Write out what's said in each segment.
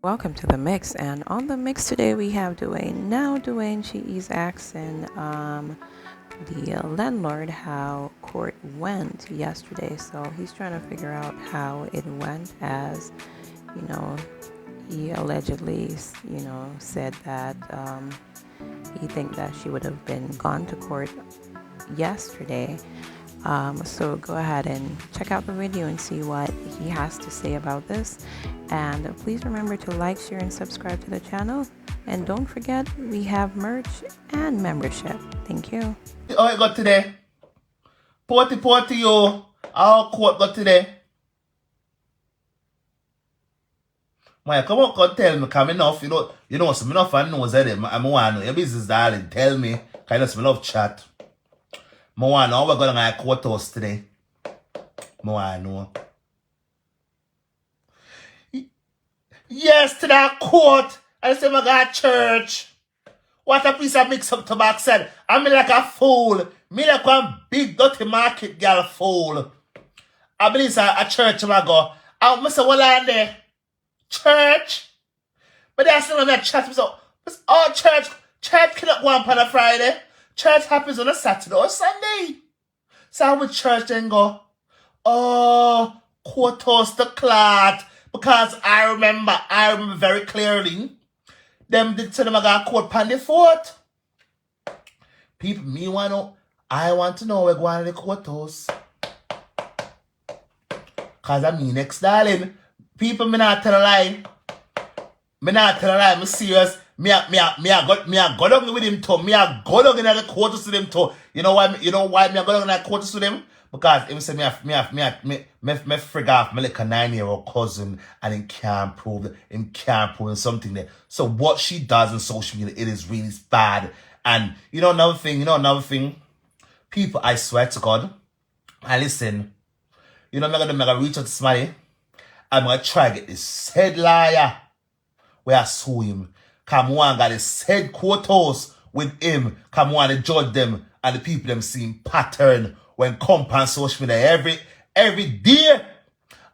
Welcome to the mix, and on the mix today we have Dwayne. Now, Dwayne, she is asking the landlord how court went yesterday, so he's trying to figure out how it went, as you know, he allegedly, said that he think that she would have been gone to court yesterday. So go ahead and check out the video and see what he has to say about this. And please remember to like, share, and subscribe to the channel. And don't forget, we have merch and membership. Thank you. How it got today? Porty, yo. How court got today? Maya, come on, tell me, come enough, some enough I know that I'm one. Your business, darling, tell me. Kind of some love chat. I know we're going to courthouse today. I know. Yes, to that court. I said, I got church. What a piece of mix-up tobacco said. I'm like a fool. Me like one big dirty market girl fool. I believe it's a church I go. I say, what are there? Church? But that's not my church. So, all church cannot go on a Friday. Church happens on a Saturday or Sunday. So how would church then go? Oh, courthouse the clot. Because I remember very clearly, them did tell them I got court pan the fort. People, I want to know where going to the courthouse. Because I mean, next darling, people, me not tell a lie. Me serious. Me a go down with him too. Me a go down in the courthouse with him too. You know why me a go down in the courthouse with him? Because him say me frig off my like a 9-year-old cousin and him can't prove something there. So what she does on social media, it is really bad. And another thing, people, I swear to God, and listen, I'm gonna reach out to somebody. I'm gonna try to get this head liar where I sue him. Come on, got his head courthouse with him. Come on, and judge them and the people them seeing pattern when come on social media every day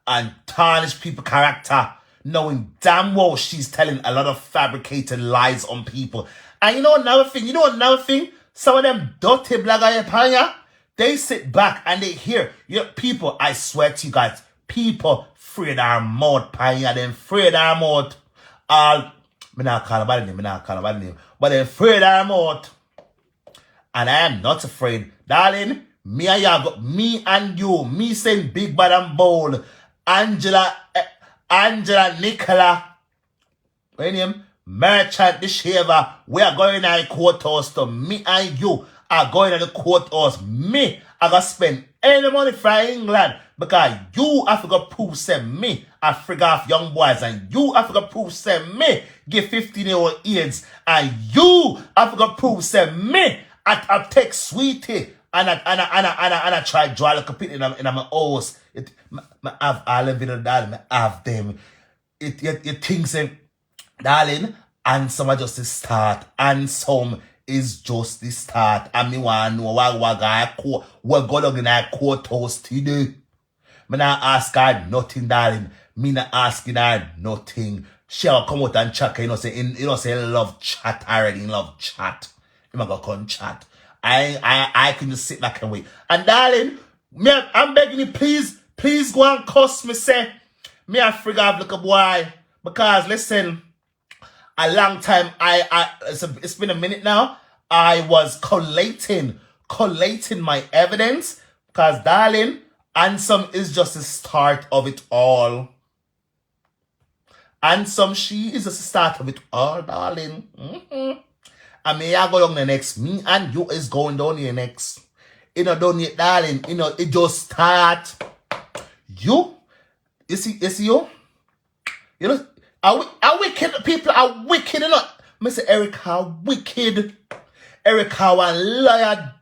and tarnish people character, knowing damn well she's telling a lot of fabricated lies on people. And another thing, some of them dirty blagger they sit back and they hear, people, I swear to you guys, people afraid our mouth, panya, them afraid our mouth. Me not call about name, but they're afraid our mouth. And I am not afraid. Darling, me and you, me saying big bad and bold, Angela, Nicola, what name? Merchant the shaver, we are going to the courthouse to me and you are going to the courthouse. Me, I got spend any money for England because you have to go prove send me I frig off young boys and you have to go prove send me give 15-year-old AIDS and you have to go prove send me I take sweetie and I try to draw like a pit in my house. I have all of it, darling. I have them. It thinks, darling, and some are just the start, and some is just the start. And me want to know what going on in our courthouse today. Me not ask her nothing, darling. Me not asking her nothing. She'll come out and chat, say love chat already, love chat. You might go come chat. I can just sit back and wait. And darling, I'm begging you, please go and cuss me, say. Me I frig off like a boy. Because listen, a long time, it's been a minute now, I was collating my evidence. Because darling, Ansem is just the start of it all. Ansem, she is just the start of it all, darling. And me, I go down the next. Me and you is going down here next. Down yet, darling. It just start. You see you? Are wicked people are wicked, Mr. Erica wicked. Erica one liar.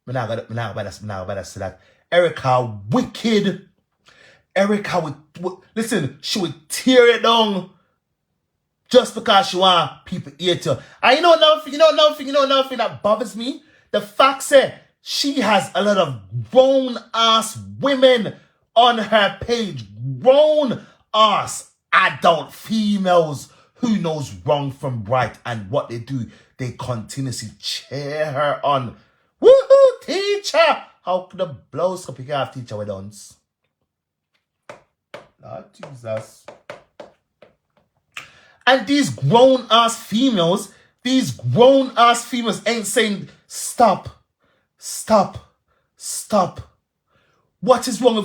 Me now better say that. Erica wicked. Erica would listen, she would tear it down just because she want people hate her. And another thing that bothers me? The fact that she has a lot of grown ass women on her page. Grown ass adult females who knows wrong from right, and what they do, they continuously cheer her on. Woohoo, teacher! How could the blows up you have teacher with us? Lord Jesus. And these grown-ass females ain't saying, stop. What is wrong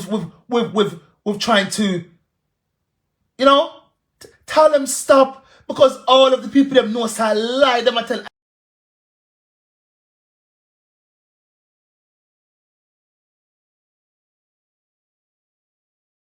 with trying to, tell them stop? Because all of the people them know say lie, them I tell